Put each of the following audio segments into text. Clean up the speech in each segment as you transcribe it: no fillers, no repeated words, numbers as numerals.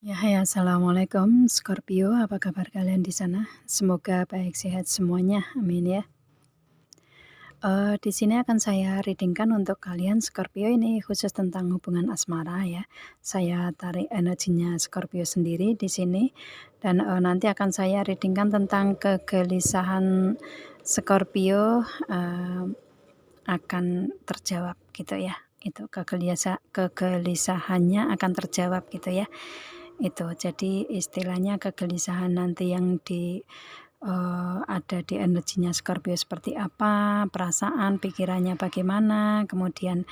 Ya, hai, assalamualaikum Scorpio, apa kabar kalian di sana? Semoga baik, sehat semuanya, amin ya. Di sini akan saya reading-kan untuk kalian Scorpio ini khusus tentang hubungan asmara ya. Saya tarik energinya Scorpio sendiri di sini dan, nanti akan saya reading-kan tentang kegelisahan Scorpio, akan terjawab gitu ya. Itu kegelisahannya akan terjawab gitu ya. Itu, jadi istilahnya kegelisahan nanti yang ada di energinya Scorpio seperti apa, perasaan, pikirannya bagaimana, kemudian,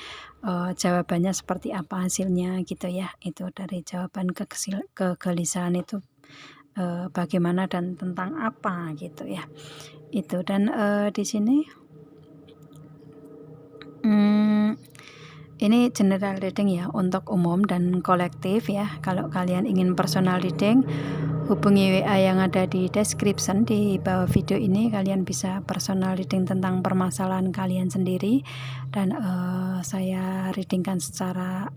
jawabannya seperti apa hasilnya gitu ya. Itu dari jawaban kegelisahan itu, bagaimana dan tentang apa gitu ya. Itu dan, di sini ini general reading ya, untuk umum dan kolektif ya. Kalau kalian ingin personal reading, hubungi WA yang ada di description di bawah video ini. Kalian bisa personal reading tentang permasalahan kalian sendiri dan, saya readingkan secara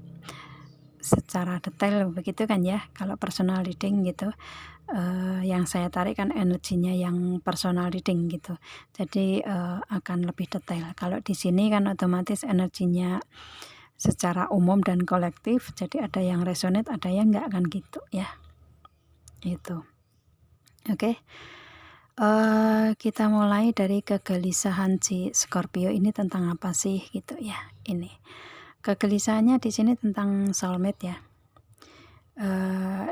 detail begitu kan ya, kalau personal reading gitu. Yang saya tarik kan energinya yang personal reading gitu. Jadi, akan lebih detail. Kalau di sini kan otomatis energinya secara umum dan kolektif, jadi ada yang resonate, ada yang enggak kan gitu ya. Itu. Oke. Kita mulai dari kegelisahan si Scorpio ini tentang apa sih gitu ya, ini. Kegelisahannya di sini tentang soulmate ya.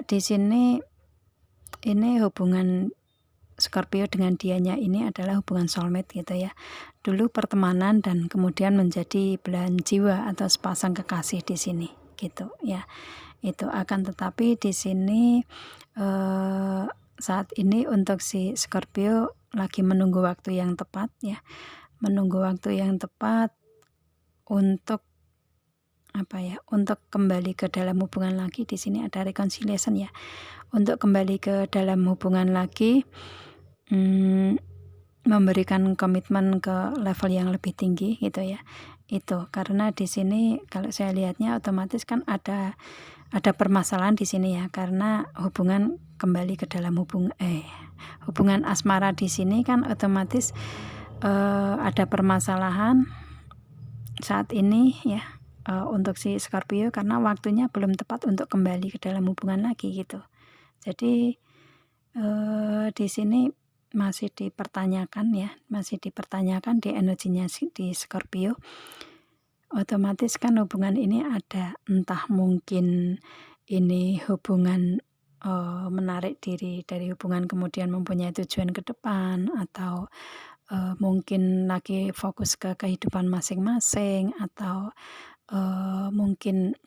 Di sini ini hubungan Scorpio dengan dianya ini adalah hubungan soulmate gitu ya. Dulu pertemanan dan kemudian menjadi belahan jiwa atau sepasang kekasih di sini gitu ya. Itu akan tetapi di sini saat ini untuk si Scorpio lagi menunggu waktu yang tepat ya. Menunggu waktu yang tepat untuk apa ya, untuk kembali ke dalam hubungan lagi. Di sini ada reconciliation ya. Untuk kembali ke dalam hubungan lagi, memberikan komitmen ke level yang lebih tinggi gitu ya. Itu karena di sini kalau saya lihatnya otomatis kan ada permasalahan di sini ya, karena hubungan kembali ke dalam hubungan asmara di sini kan otomatis ada permasalahan saat ini ya, untuk si Scorpio karena waktunya belum tepat untuk kembali ke dalam hubungan lagi gitu. Jadi, di sini masih dipertanyakan ya, masih dipertanyakan di energinya di Scorpio. Otomatis kan hubungan ini ada, entah mungkin ini hubungan, menarik diri dari hubungan kemudian mempunyai tujuan ke depan atau, mungkin lagi fokus ke kehidupan masing-masing atau, mungkin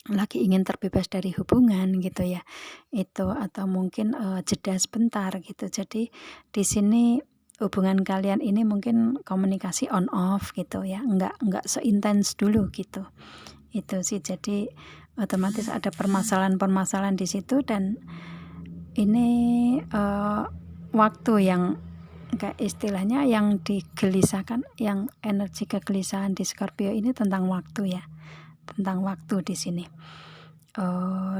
lagi ingin terbebas dari hubungan gitu ya. Itu atau mungkin, jeda sebentar gitu. Jadi di sini hubungan kalian ini mungkin komunikasi on off gitu ya, enggak seintens dulu gitu. Itu sih, jadi otomatis ada permasalahan-permasalahan di situ dan ini, waktu yang kayak istilahnya yang digelisahkan, yang energi kegelisahan di Scorpio ini tentang waktu ya, tentang waktu di sini.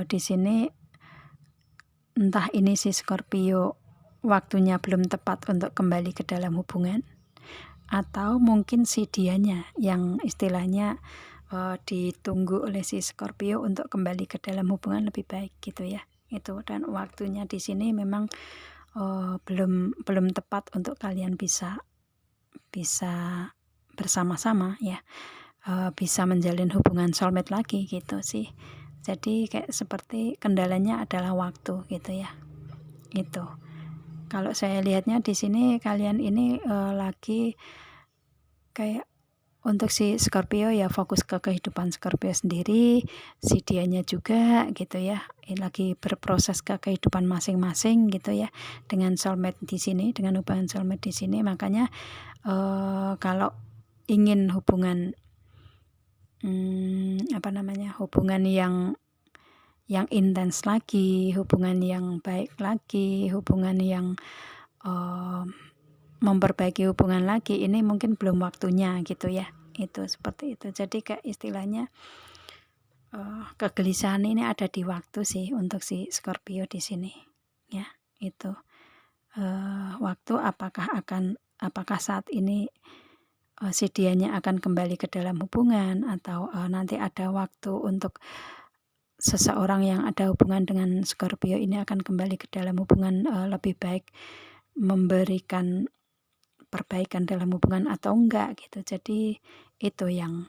Di sini entah ini si Scorpio waktunya belum tepat untuk kembali ke dalam hubungan atau mungkin si dianya yang istilahnya, ditunggu oleh si Scorpio untuk kembali ke dalam hubungan lebih baik gitu ya. Itu dan waktunya di sini memang, belum tepat untuk kalian bisa bersama-sama ya, bisa menjalin hubungan soulmate lagi gitu sih. Jadi kayak seperti kendalanya adalah waktu gitu ya. Itu. Kalau saya lihatnya di sini kalian ini, lagi kayak untuk si Scorpio ya fokus ke kehidupan Scorpio sendiri, si dianya juga gitu ya, lagi berproses ke kehidupan masing-masing gitu ya, dengan soulmate di sini, dengan hubungan soulmate di sini. Makanya, kalau ingin hubungan, hubungan yang intens lagi, hubungan yang baik lagi, hubungan yang, memperbaiki hubungan lagi, ini mungkin belum waktunya gitu ya. Itu seperti itu. Jadi kayak istilahnya, kegelisahan ini ada di waktu sih untuk si Scorpio di sini ya. Itu waktu apakah saat ini si dianya akan kembali ke dalam hubungan, atau nanti ada waktu untuk seseorang yang ada hubungan dengan Scorpio ini akan kembali ke dalam hubungan lebih baik, memberikan perbaikan dalam hubungan atau enggak gitu. Jadi itu yang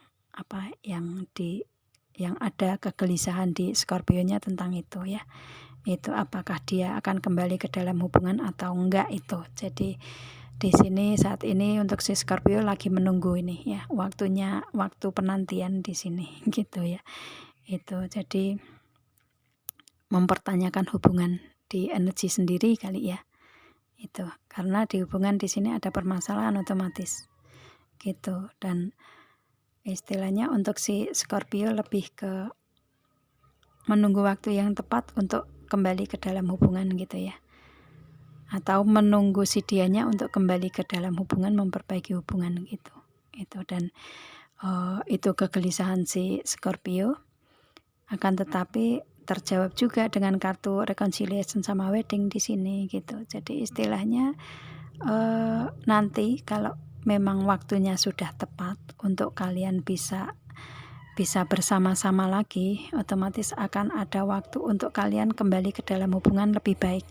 yang ada kegelisahan di Scorpio-nya tentang itu ya. Itu apakah dia akan kembali ke dalam hubungan atau enggak itu. Jadi di sini saat ini untuk si Scorpio lagi menunggu ini ya, waktu penantian di sini gitu ya. Itu jadi mempertanyakan hubungan di energi sendiri kali ya. Itu karena di hubungan di sini ada permasalahan otomatis gitu. Dan istilahnya untuk si Scorpio lebih ke menunggu waktu yang tepat untuk kembali ke dalam hubungan gitu ya, atau menunggu si dianya untuk kembali ke dalam hubungan, memperbaiki hubungan gitu. Itu dan itu kegelisahan si Scorpio, akan tetapi terjawab juga dengan kartu reconciliation sama wedding di sini gitu. Jadi istilahnya nanti kalau memang waktunya sudah tepat untuk kalian bisa bersama-sama lagi, otomatis akan ada waktu untuk kalian kembali ke dalam hubungan lebih baik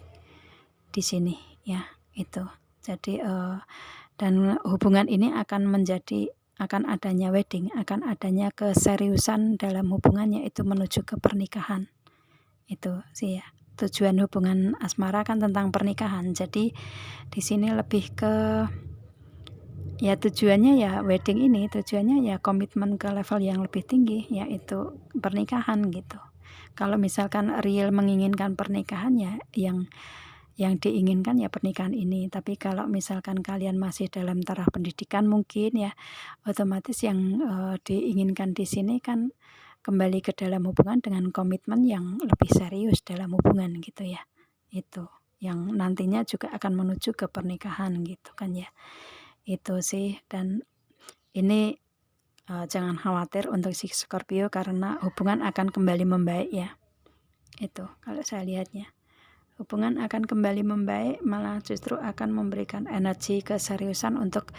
di sini ya. Itu jadi dan hubungan ini akan adanya wedding, akan adanya keseriusan dalam hubungan, yaitu menuju ke pernikahan. Itu sih ya, tujuan hubungan asmara kan tentang pernikahan. Jadi di sini lebih ke ya tujuannya ya wedding ini, tujuannya ya komitmen ke level yang lebih tinggi, yaitu pernikahan gitu. Kalau misalkan real menginginkan pernikahan ya yang diinginkan ya pernikahan ini. Tapi kalau misalkan kalian masih dalam taraf pendidikan mungkin ya, otomatis yang diinginkan di sini kan kembali ke dalam hubungan dengan komitmen yang lebih serius dalam hubungan gitu ya. Itu yang nantinya juga akan menuju ke pernikahan gitu kan ya. Itu sih. Dan ini jangan khawatir untuk si Scorpio karena hubungan akan kembali membaik ya. Itu kalau saya lihatnya, hubungan akan kembali membaik, malah justru akan memberikan energi keseriusan untuk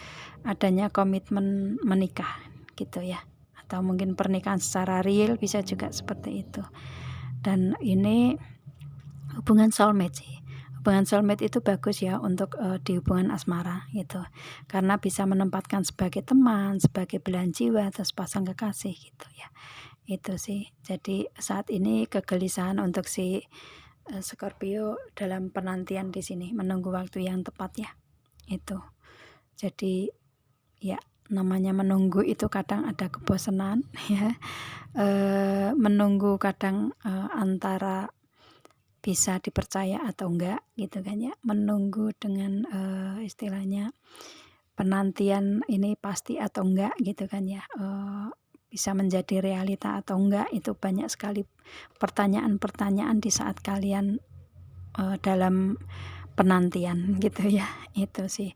adanya komitmen menikah gitu ya, atau mungkin pernikahan secara real, bisa juga seperti itu. Dan ini hubungan soulmate sih. Hubungan soulmate itu bagus ya untuk di hubungan asmara gitu, karena bisa menempatkan sebagai teman, sebagai belahan jiwa, atau sepasang kekasih gitu ya. Itu sih. Jadi saat ini kegelisahan untuk si Scorpio dalam penantian di sini, menunggu waktu yang tepat ya. Itu. Jadi ya namanya menunggu itu kadang ada kebosanan ya. Menunggu kadang antara bisa dipercaya atau enggak gitu kan ya. Menunggu dengan istilahnya penantian ini pasti atau enggak gitu kan ya. Bisa menjadi realita atau enggak, itu banyak sekali pertanyaan-pertanyaan di saat kalian dalam penantian gitu ya. Itu sih,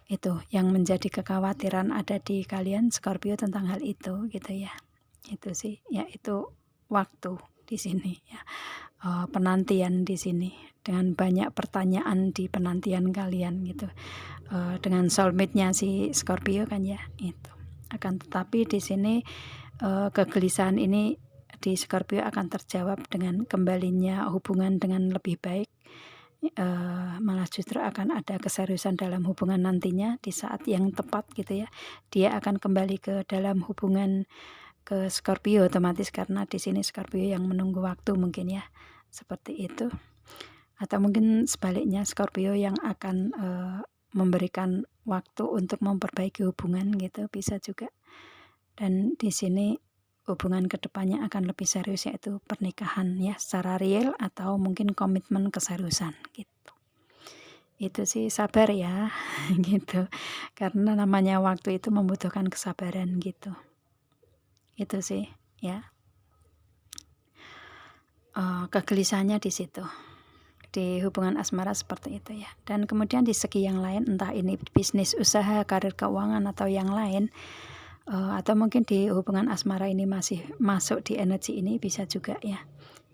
itu yang menjadi kekhawatiran ada di kalian Scorpio tentang hal itu gitu ya. Itu sih ya, itu waktu di sini ya, penantian di sini dengan banyak pertanyaan di penantian kalian gitu, dengan soulmate-nya si Scorpio kan ya. Itu akan tetapi di sini kegelisahan ini di Scorpio akan terjawab dengan kembalinya hubungan dengan lebih baik. Malah justru akan ada keseriusan dalam hubungan nantinya di saat yang tepat gitu ya. Dia akan kembali ke dalam hubungan ke Scorpio otomatis, karena di sini Scorpio yang menunggu waktu mungkin ya, seperti itu. Atau mungkin sebaliknya, Scorpio yang akan memberikan waktu untuk memperbaiki hubungan gitu, bisa juga. Dan di sini hubungan kedepannya akan lebih serius, yaitu pernikahan ya, secara real atau mungkin komitmen keseriusan gitu. Itu sih, sabar ya gitu, karena namanya waktu itu membutuhkan kesabaran gitu. Itu sih ya, kegelisahannya di situ, di hubungan asmara seperti itu ya. Dan kemudian di segi yang lain, entah ini bisnis, usaha, karir, keuangan, atau yang lain, atau mungkin di hubungan asmara ini masih masuk di energi ini, bisa juga ya.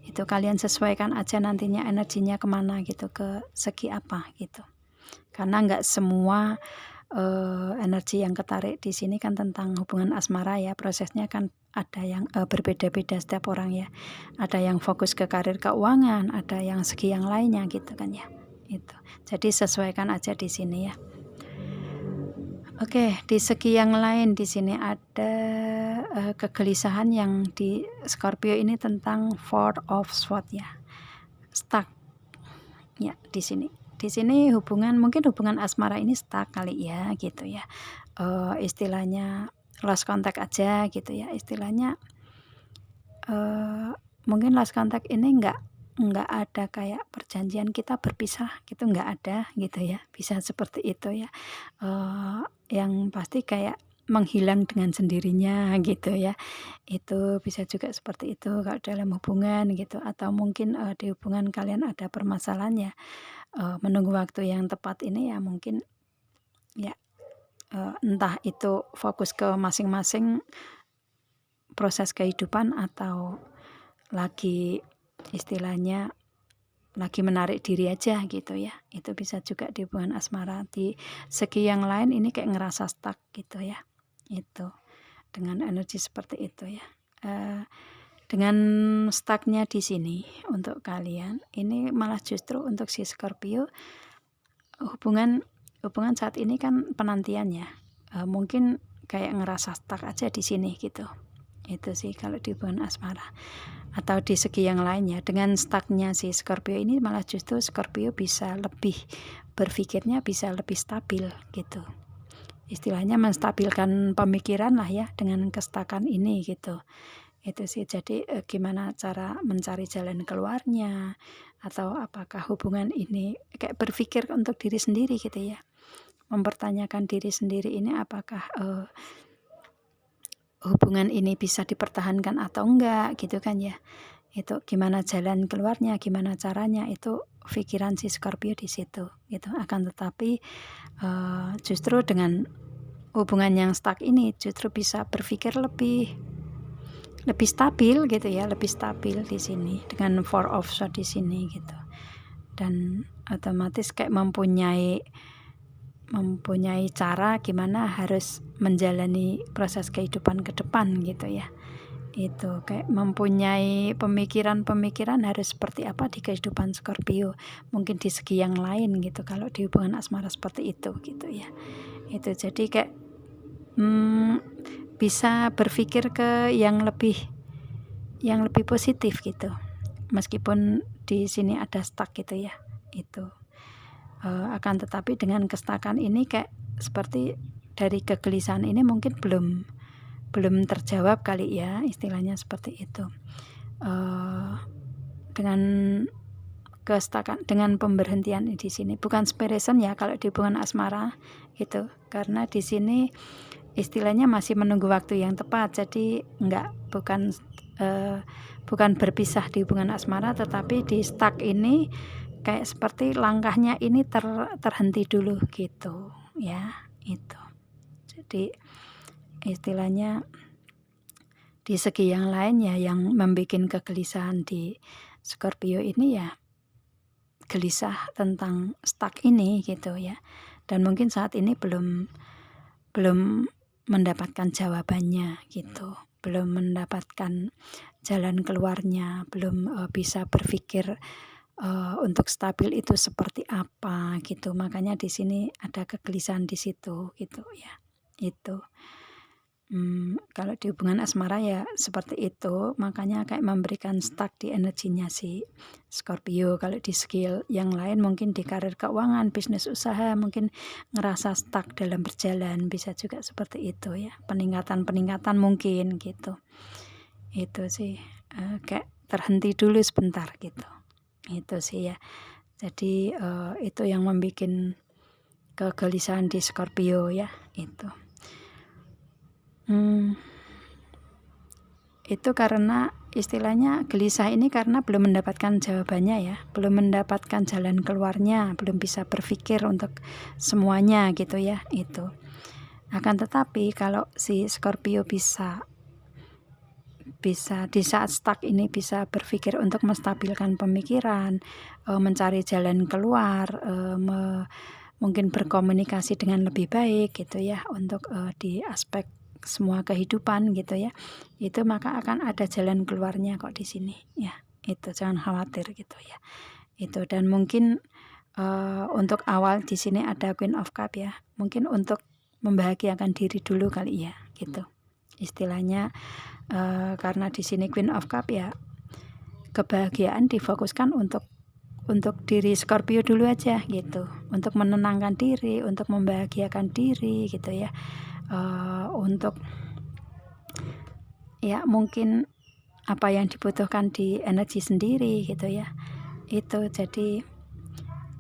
Itu kalian sesuaikan aja nantinya energinya kemana gitu, ke segi apa gitu. Karena nggak semua energi yang ketarik di sini kan tentang hubungan asmara ya, prosesnya kan ada yang berbeda-beda setiap orang ya. Ada yang fokus ke karir keuangan, ada yang segi yang lainnya gitu kan ya. Itu. Jadi sesuaikan aja di sini ya. Oke, di segi yang lain di sini ada kegelisahan yang di Scorpio ini tentang Four of Swords ya. Stuck. Ya, di sini. Di sini mungkin hubungan asmara ini stuck kali ya gitu ya. Istilahnya lost contact aja gitu ya. Istilahnya mungkin lost contact ini nggak ada kayak perjanjian kita berpisah gitu, nggak ada gitu ya, bisa seperti itu ya. Yang pasti kayak menghilang dengan sendirinya gitu ya, itu bisa juga seperti itu kalau dalam hubungan gitu. Atau mungkin di hubungan kalian ada permasalahan ya, menunggu waktu yang tepat ini ya, mungkin ya entah itu fokus ke masing-masing proses kehidupan atau lagi istilahnya lagi menarik diri aja gitu ya. Itu bisa juga di hubungan asmara. Di segi yang lain ini kayak ngerasa stuck gitu ya. Itu dengan energi seperti itu ya. Dengan stucknya di sini untuk kalian, ini malah justru untuk si Scorpio hubungan saat ini kan penantian ya. Mungkin kayak ngerasa stuck aja di sini gitu. Itu sih kalau di hubungan asmara. Atau di segi yang lainnya, dengan stucknya si Scorpio ini malah justru Scorpio bisa lebih berpikirnya, bisa lebih stabil gitu. Istilahnya menstabilkan pemikiran lah ya dengan kestakan ini gitu. Itu sih. Jadi gimana cara mencari jalan keluarnya, atau apakah hubungan ini kayak berpikir untuk diri sendiri gitu ya. Mempertanyakan diri sendiri ini apakah hubungan ini bisa dipertahankan atau enggak gitu kan ya. Itu gimana jalan keluarnya, gimana caranya, itu pikiran si Scorpio di situ gitu. Akan tetapi justru dengan hubungan yang stuck ini justru bisa berpikir lebih stabil gitu ya, lebih stabil di sini dengan Four of Swords di sini gitu. Dan otomatis kayak mempunyai cara gimana harus menjalani proses kehidupan ke depan gitu ya. Itu kayak mempunyai pemikiran harus seperti apa di kehidupan Scorpio, mungkin di segi yang lain gitu kalau di hubungan asmara seperti itu gitu ya. Itu jadi kayak bisa berpikir ke yang lebih positif gitu, meskipun di sini ada stuck gitu ya. Itu akan tetapi dengan kestakan ini kayak seperti dari kegelisahan ini mungkin belum terjawab kali ya, istilahnya seperti itu. Dengan kestakan, dengan pemberhentian di sini bukan separation ya kalau di hubungan asmara gitu, karena di sini istilahnya masih menunggu waktu yang tepat. Jadi bukan berpisah di hubungan asmara, tetapi di stuck ini kayak seperti langkahnya ini terhenti dulu gitu ya. Itu jadi istilahnya di segi yang lain ya, yang membuat kegelisahan di Scorpio ini ya gelisah tentang stuck ini gitu ya. Dan mungkin saat ini belum mendapatkan jawabannya gitu, belum mendapatkan jalan keluarnya, belum bisa berpikir untuk stabil itu seperti apa gitu. Makanya di sini ada kegelisahan di situ gitu ya. Itu kalau di hubungan asmara ya seperti itu, makanya kayak memberikan stuck di energinya si Scorpio. Kalau di skill yang lain mungkin di karir keuangan, bisnis usaha, mungkin ngerasa stuck dalam berjalan, bisa juga seperti itu ya. Peningkatan mungkin gitu. Itu sih kayak terhenti dulu sebentar gitu. Itu sih ya. Jadi itu yang membuat kegelisahan di Scorpio ya. Itu karena istilahnya gelisah ini karena belum mendapatkan jawabannya ya, belum mendapatkan jalan keluarnya, belum bisa berpikir untuk semuanya gitu ya. Itu Akan tetapi kalau si Scorpio bisa di saat stuck ini bisa berpikir untuk menstabilkan pemikiran, mencari jalan keluar, mungkin berkomunikasi dengan lebih baik gitu ya untuk di aspek semua kehidupan gitu ya. Itu maka akan ada jalan keluarnya kok di sini ya. Itu jangan khawatir gitu ya. Itu dan mungkin untuk awal di sini ada Queen of Cup ya. Mungkin untuk membahagiakan diri dulu kali ya gitu. Istilahnya karena di sini Queen of Cup ya, kebahagiaan difokuskan untuk diri Scorpio dulu aja gitu, untuk menenangkan diri, untuk membahagiakan diri gitu ya, untuk ya mungkin apa yang dibutuhkan di energi sendiri gitu ya. Itu jadi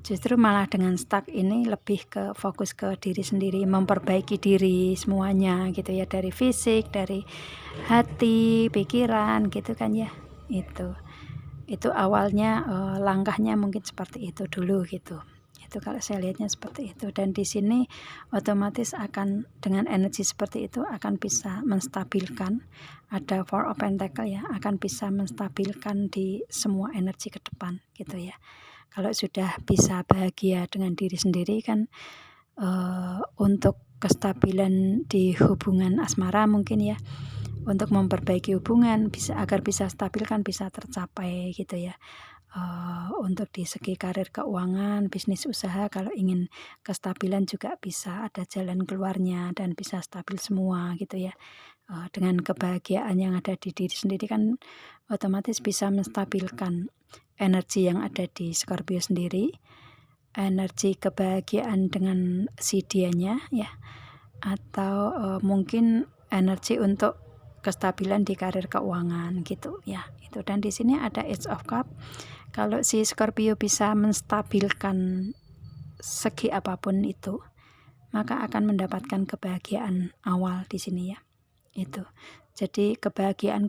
justru malah dengan stuck ini lebih ke fokus ke diri sendiri, memperbaiki diri semuanya gitu ya, dari fisik, dari hati, pikiran gitu kan ya. Itu awalnya langkahnya mungkin seperti itu dulu gitu. Itu kalau saya lihatnya seperti itu. Dan di sini otomatis akan dengan energi seperti itu akan bisa menstabilkan, ada Four of Pentacle ya, akan bisa menstabilkan di semua energi ke depan gitu ya. Kalau sudah bisa bahagia dengan diri sendiri kan untuk kestabilan di hubungan asmara mungkin ya, untuk memperbaiki hubungan agar bisa stabil kan bisa tercapai gitu ya. Untuk di segi karir keuangan, bisnis usaha kalau ingin kestabilan juga bisa ada jalan keluarnya dan bisa stabil semua gitu ya. Dengan kebahagiaan yang ada di diri sendiri kan otomatis bisa menstabilkan energi yang ada di Scorpio sendiri, energi kebahagiaan dengan si dianya ya, atau mungkin energi untuk kestabilan di karir keuangan gitu ya. Itu dan di sini ada Ace of Cup. Kalau si Scorpio bisa menstabilkan segi apapun itu, maka akan mendapatkan kebahagiaan awal di sini ya. Itu. Jadi kebahagiaan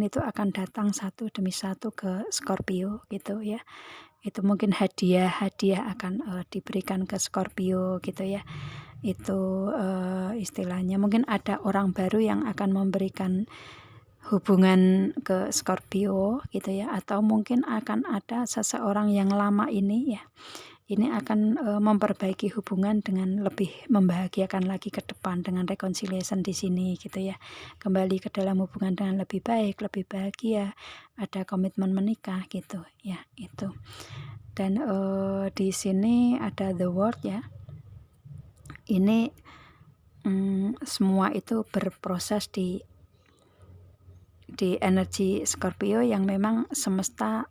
itu akan datang satu demi satu ke Scorpio gitu ya. Itu mungkin hadiah akan diberikan ke Scorpio gitu ya. Itu istilahnya mungkin ada orang baru yang akan memberikan hubungan ke Scorpio gitu ya, atau mungkin akan ada seseorang yang lama ini ya, ini akan memperbaiki hubungan dengan lebih membahagiakan lagi ke depan dengan reconciliation di sini gitu ya, kembali ke dalam hubungan dengan lebih baik, lebih bahagia, ada komitmen menikah gitu ya. Itu dan di sini ada the world ya, ini semua itu berproses di energi Scorpio yang memang semesta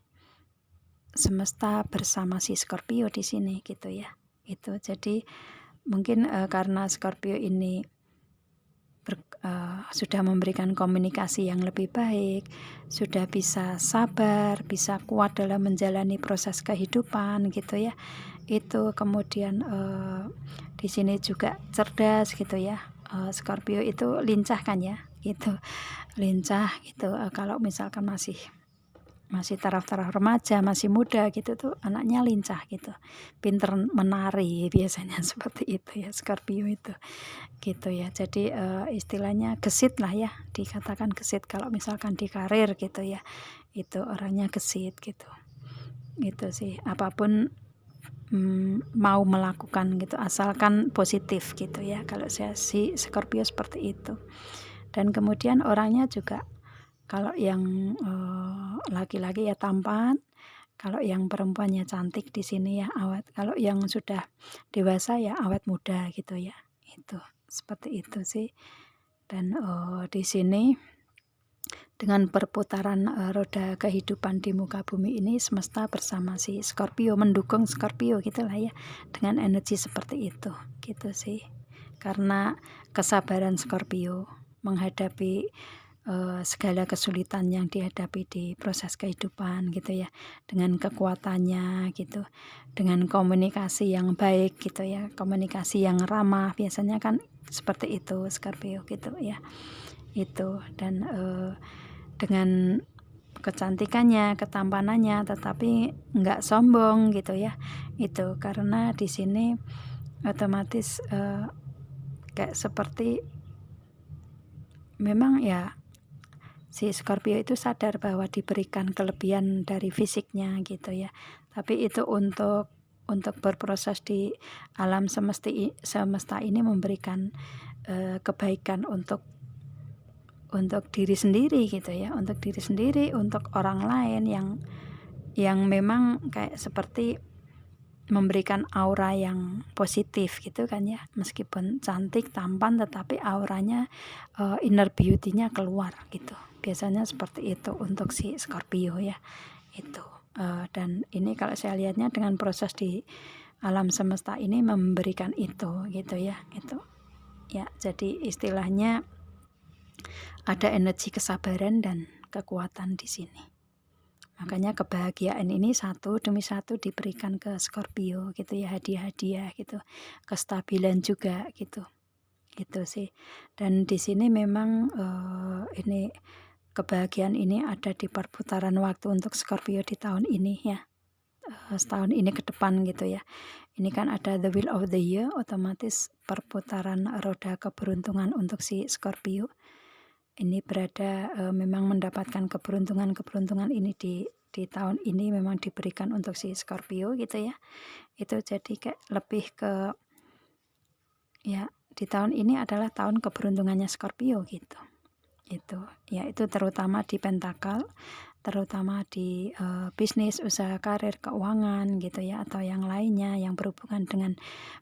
bersama si Scorpio di sini gitu ya. Itu jadi mungkin karena Scorpio ini sudah memberikan komunikasi yang lebih baik, sudah bisa sabar, bisa kuat dalam menjalani proses kehidupan gitu ya. Itu kemudian di sini juga cerdas gitu ya. Scorpio itu lincah kan ya, gitu. Lincah gitu. Kalau misalkan masih taraf-taraf remaja, masih muda gitu tuh anaknya lincah gitu, pinter menari biasanya seperti itu ya Scorpio itu gitu ya. Jadi istilahnya gesit lah ya, dikatakan gesit kalau misalkan di karir gitu ya, itu orangnya gesit gitu. Gitu sih, apapun mau melakukan gitu asalkan positif gitu ya, kalau saya si Scorpio seperti itu. Dan kemudian orangnya juga kalau yang laki-laki ya tampan, kalau yang perempuannya cantik di sini ya awet, kalau yang sudah dewasa ya awet muda gitu ya. Itu seperti itu sih. Dan di sini dengan perputaran roda kehidupan di muka bumi ini semesta bersama si Scorpio, mendukung Scorpio gitulah ya, dengan energi seperti itu gitu sih. Karena kesabaran Scorpio menghadapi segala kesulitan yang dihadapi di proses kehidupan gitu ya, dengan kekuatannya gitu, dengan komunikasi yang baik gitu ya, komunikasi yang ramah, biasanya kan seperti itu Scorpio gitu ya. Itu dan dengan kecantikannya, ketampanannya, tetapi nggak sombong gitu ya. Itu karena di sini otomatis kayak seperti memang ya si Scorpio itu sadar bahwa diberikan kelebihan dari fisiknya gitu ya, tapi itu untuk berproses di alam semesta ini memberikan kebaikan untuk diri sendiri gitu ya, untuk diri sendiri, untuk orang lain yang memang kayak seperti memberikan aura yang positif gitu kan ya, meskipun cantik tampan tetapi auranya inner beauty-nya keluar gitu, biasanya seperti itu untuk si Scorpio ya itu. Dan ini kalau saya lihatnya dengan proses di alam semesta ini memberikan itu gitu ya, itu ya. Jadi istilahnya ada energi kesabaran dan kekuatan di sini. Makanya kebahagiaan ini satu demi satu diberikan ke Scorpio gitu ya, hadiah-hadiah gitu, kestabilan juga gitu, gitu sih. Dan di sini memang ini kebahagiaan ini ada di perputaran waktu untuk Scorpio di tahun ini ya, setahun ini ke depan gitu ya. Ini kan ada the wheel of the year, otomatis perputaran roda keberuntungan untuk si Scorpio. Ini berada memang mendapatkan keberuntungan ini di tahun ini memang diberikan untuk si Scorpio gitu ya. Itu jadi kayak lebih ke ya, di tahun ini adalah tahun keberuntungannya Scorpio gitu. Itu ya, itu terutama di pentakel, terutama di bisnis, usaha, karir, keuangan gitu ya, atau yang lainnya yang berhubungan dengan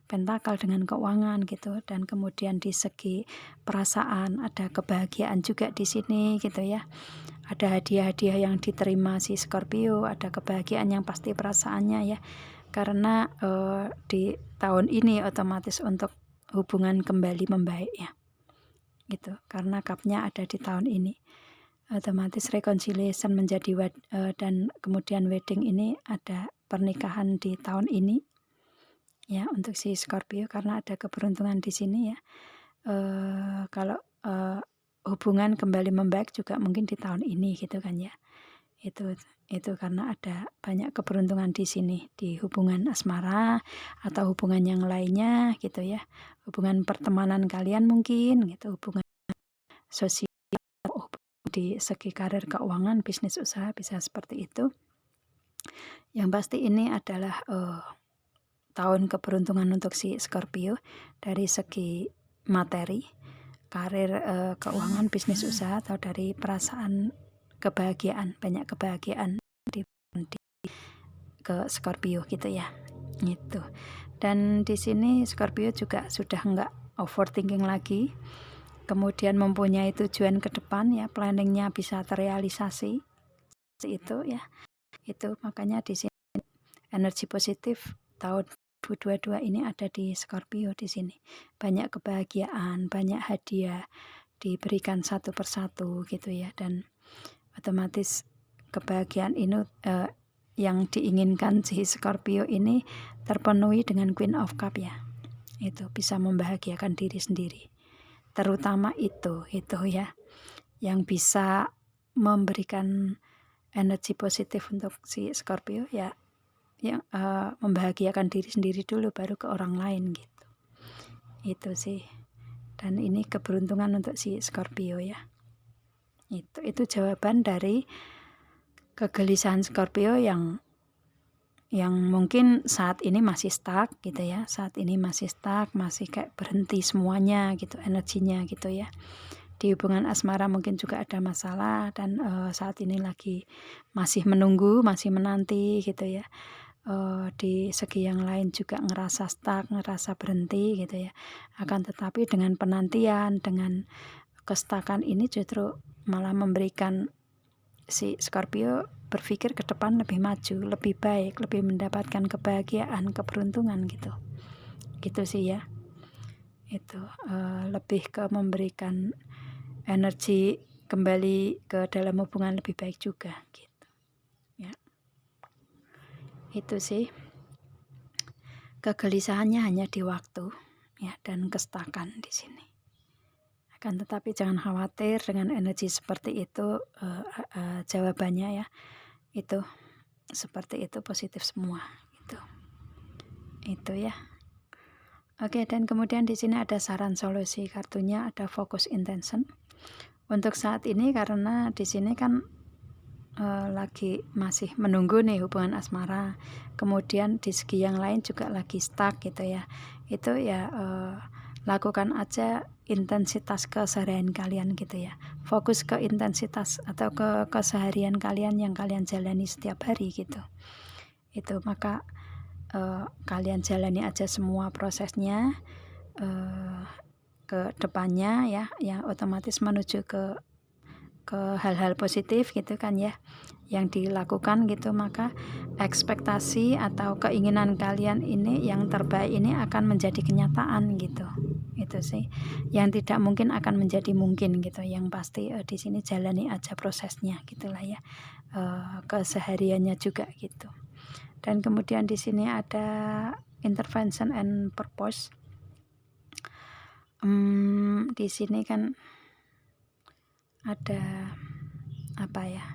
pentakel, dengan keuangan gitu. Dan kemudian di segi perasaan ada kebahagiaan juga di sini gitu ya, ada hadiah-hadiah yang diterima si Scorpio, ada kebahagiaan yang pasti perasaannya ya, karena di tahun ini otomatis untuk hubungan kembali membaik ya gitu, karena cupnya ada di tahun ini, otomatis reconciliation menjadi dan kemudian wedding ini, ada pernikahan di tahun ini ya untuk si Scorpio karena ada keberuntungan di sini ya. Kalau hubungan kembali membaik juga mungkin di tahun ini gitu kan ya. Itu karena ada banyak keberuntungan di sini di hubungan asmara atau hubungan yang lainnya gitu ya. Hubungan pertemanan kalian mungkin gitu, hubungan sosial di segi karir, keuangan, bisnis, usaha bisa seperti itu. Yang pasti ini adalah tahun keberuntungan untuk si Scorpio dari segi materi, karir, keuangan, bisnis, usaha, atau dari perasaan kebahagiaan, banyak kebahagiaan di ke Scorpio gitu ya. Gitu. Dan di sini Scorpio juga sudah enggak overthinking lagi. Kemudian mempunyai tujuan ke depan ya, planningnya bisa terrealisasi. Itu ya. Itu makanya di sini energi positif tahun 2022 ini ada di Scorpio di sini. Banyak kebahagiaan, banyak hadiah diberikan satu persatu gitu ya, dan otomatis kebahagiaan ini yang diinginkan si Scorpio ini terpenuhi dengan Queen of Cup ya. Itu bisa membahagiakan diri sendiri. Terutama itu ya yang bisa memberikan energi positif untuk si Scorpio ya, yang membahagiakan diri sendiri dulu baru ke orang lain gitu. Itu sih. Dan ini keberuntungan untuk si Scorpio ya. Itu jawaban dari kegelisahan Scorpio yang mungkin saat ini masih stuck gitu ya. Saat ini masih stuck, masih kayak berhenti semuanya gitu energinya gitu ya. Di hubungan asmara mungkin juga ada masalah dan saat ini lagi masih menunggu, masih menanti gitu ya. Di segi yang lain juga ngerasa stuck, ngerasa berhenti gitu ya. Akan tetapi dengan penantian, dengan kestakan ini justru malah memberikan si Scorpio berpikir ke depan lebih maju, lebih baik, lebih mendapatkan kebahagiaan, keberuntungan gitu. Gitu sih ya. Itu lebih ke memberikan energi kembali ke dalam hubungan lebih baik juga gitu. Ya. Itu sih. Kegelisahannya hanya di waktu ya, dan kestakan di sini. Akan tetapi jangan khawatir dengan energi seperti itu, jawabannya ya. Itu seperti itu, positif semua gitu. Itu ya. Oke, dan kemudian di sini ada saran solusi, kartunya ada focus intention. Untuk saat ini karena di sini kan lagi masih menunggu nih hubungan asmara, kemudian di segi yang lain juga lagi stuck gitu ya. Itu ya lakukan aja intensitas keseharian kalian gitu ya. Fokus ke intensitas atau ke keseharian kalian yang kalian jalani setiap hari gitu. Itu maka kalian jalani aja semua prosesnya ke depannya ya, yang otomatis menuju ke hal-hal positif gitu kan ya yang dilakukan gitu. Maka ekspektasi atau keinginan kalian ini yang terbaik ini akan menjadi kenyataan gitu. Itu sih yang tidak mungkin akan menjadi mungkin gitu. Yang pasti di sini jalani aja prosesnya gitulah ya, kesehariannya juga gitu. Dan kemudian di sini ada intervention and purpose. Di sini kan ada apa ya,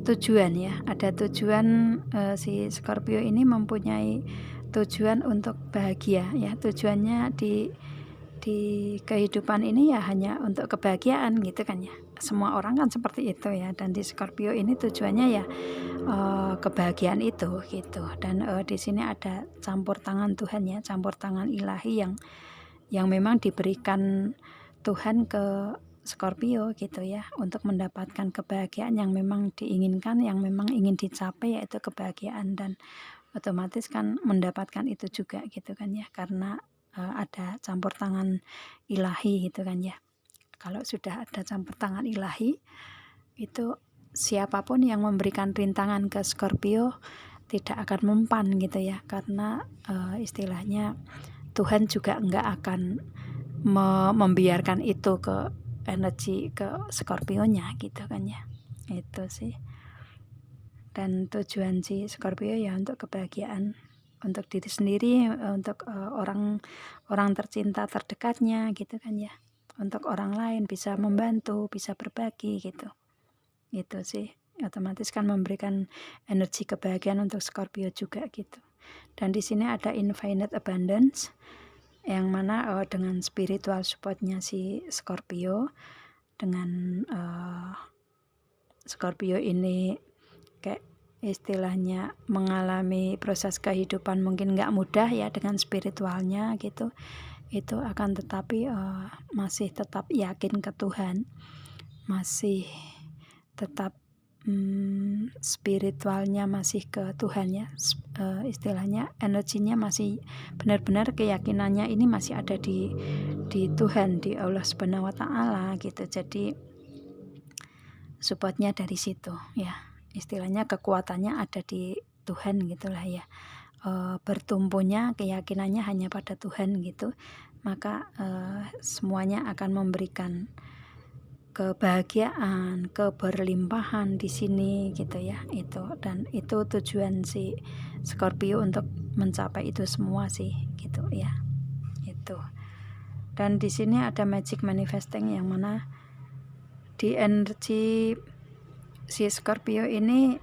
tujuan ya, ada tujuan. Si Scorpio ini mempunyai tujuan untuk bahagia ya, tujuannya di kehidupan ini ya hanya untuk kebahagiaan gitu kan ya. Semua orang kan seperti itu ya, dan di Scorpio ini tujuannya ya kebahagiaan itu gitu. Dan di sini ada campur tangan Tuhan ya, campur tangan ilahi yang memang diberikan Tuhan ke Scorpio gitu ya, untuk mendapatkan kebahagiaan yang memang diinginkan, yang memang ingin dicapai, yaitu kebahagiaan. Dan otomatis kan mendapatkan itu juga gitu kan ya, karena ada campur tangan ilahi gitu kan ya. Kalau sudah ada campur tangan ilahi, itu siapapun yang memberikan rintangan ke Scorpio tidak akan mempan gitu ya, karena istilahnya Tuhan juga enggak akan membiarkan itu ke energi ke Scorpio-nya gitu kan ya. Itu sih. Dan tujuan si Scorpio ya untuk kebahagiaan, untuk diri sendiri, untuk orang tercinta terdekatnya gitu kan ya. Untuk orang lain bisa membantu, bisa berbagi gitu. Itu sih otomatis kan memberikan energi kebahagiaan untuk Scorpio juga gitu. Dan di sini ada infinite abundance, yang mana dengan spiritual supportnya si Scorpio, dengan Scorpio ini kayak istilahnya mengalami proses kehidupan mungkin nggak mudah ya dengan spiritualnya gitu, itu akan tetapi masih tetap yakin ke Tuhan, masih tetap spiritualnya masih ke Tuhan ya, istilahnya energinya masih benar-benar, keyakinannya ini masih ada di Tuhan, di Allah Subhanahu wa Ta'ala gitu. Jadi supportnya dari situ ya, istilahnya kekuatannya ada di Tuhan gitulah ya. Bertumpunya keyakinannya hanya pada Tuhan gitu, maka semuanya akan memberikan kebahagiaan, keberlimpahan di sini gitu ya. Itu, dan itu tujuan si Scorpio untuk mencapai itu semua sih gitu ya. Itu. Dan di sini ada magic manifesting, yang mana di energi si Scorpio ini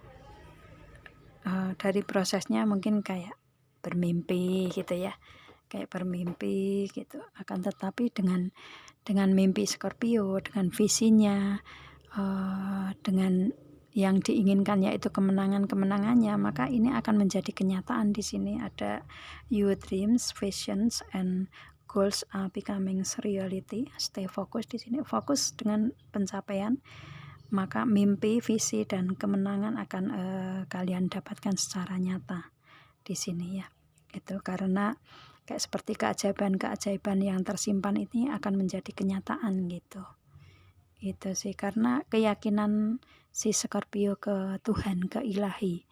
dari prosesnya mungkin kayak bermimpi gitu ya, kayak bermimpi gitu. Akan tetapi dengan mimpi Scorpio, dengan visinya, dengan yang diinginkan yaitu kemenangannya, maka ini akan menjadi kenyataan. Di sini ada your dreams, visions, and goals are becoming reality. Stay focus. Di sini fokus dengan pencapaian, maka mimpi, visi, dan kemenangan akan kalian dapatkan secara nyata di sini ya. Itu karena kayak seperti keajaiban yang tersimpan ini akan menjadi kenyataan gitu. Itu sih karena keyakinan si Scorpio ke Tuhan, ke ilahi.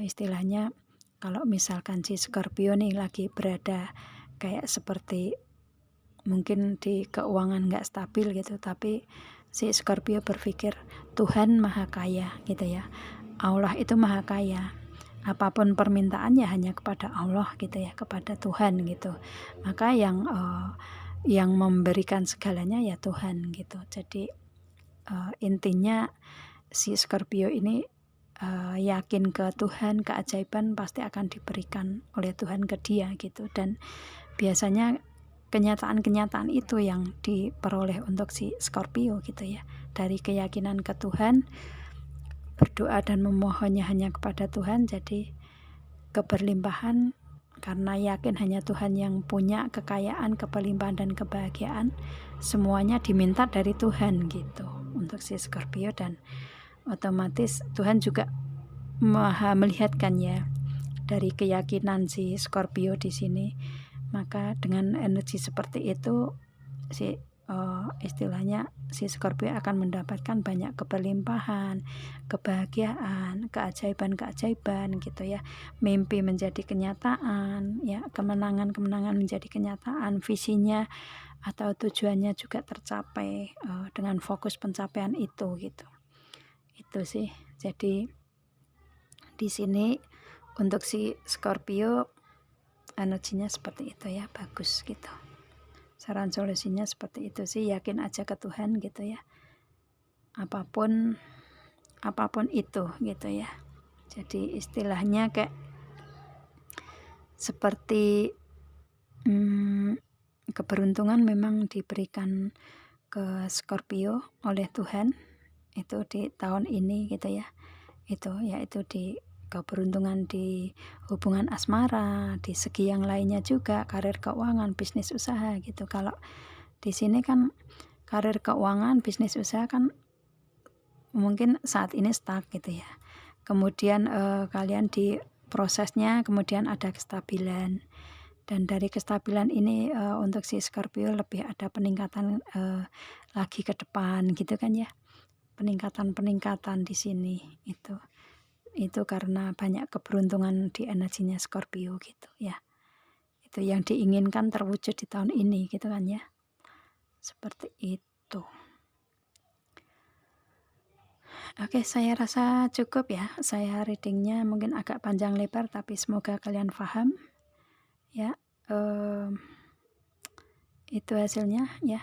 Istilahnya kalau misalkan si Scorpio nih lagi berada kayak seperti mungkin di keuangan nggak stabil gitu, tapi si Scorpio berpikir Tuhan maha kaya gitu ya, Allah itu maha kaya, apapun permintaannya hanya kepada Allah gitu ya, kepada Tuhan gitu. Maka yang memberikan segalanya ya Tuhan gitu. Jadi intinya si Scorpio ini yakin ke Tuhan, keajaiban pasti akan diberikan oleh Tuhan ke dia gitu. Dan biasanya kenyataan-kenyataan itu yang diperoleh untuk si Scorpio gitu ya, dari keyakinan ke Tuhan, berdoa dan memohonnya hanya kepada Tuhan, jadi keberlimpahan karena yakin hanya Tuhan yang punya kekayaan, keberlimpahan dan kebahagiaan, semuanya diminta dari Tuhan gitu untuk si Scorpio. Dan otomatis Tuhan juga maha melihatkan ya dari keyakinan si Scorpio di sini. Maka dengan energi seperti itu si istilahnya si Scorpio akan mendapatkan banyak keberlimpahan, kebahagiaan, keajaiban-keajaiban gitu ya. Mimpi menjadi kenyataan ya, kemenangan-kemenangan menjadi kenyataan, visinya atau tujuannya juga tercapai dengan fokus pencapaian itu gitu. Itu sih. Jadi di sini untuk si Scorpio energinya seperti itu ya, bagus gitu. Saran solusinya seperti itu sih, yakin aja ke Tuhan gitu ya. Apapun itu gitu ya. Jadi istilahnya kayak seperti keberuntungan memang diberikan ke Scorpio oleh Tuhan itu di tahun ini gitu ya. Itu yaitu di keberuntungan di hubungan asmara, di segi yang lainnya juga, karir keuangan, bisnis usaha gitu. Kalau di sini kan karir keuangan, bisnis usaha kan mungkin saat ini stuck gitu ya. Kemudian kalian di prosesnya kemudian ada kestabilan. Dan dari kestabilan ini untuk si Scorpio lebih ada peningkatan lagi ke depan gitu kan ya. Peningkatan di sini itu karena banyak keberuntungan di energinya Scorpio gitu ya. Itu yang diinginkan terwujud di tahun ini gitu kan ya. Seperti itu. Oke, saya rasa cukup ya. Saya readingnya mungkin agak panjang lebar tapi semoga kalian paham ya. Itu hasilnya ya.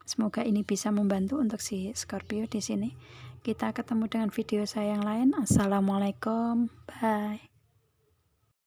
Semoga ini bisa membantu untuk si Scorpio di sini. Kita ketemu dengan video saya yang lain. Assalamualaikum. Bye.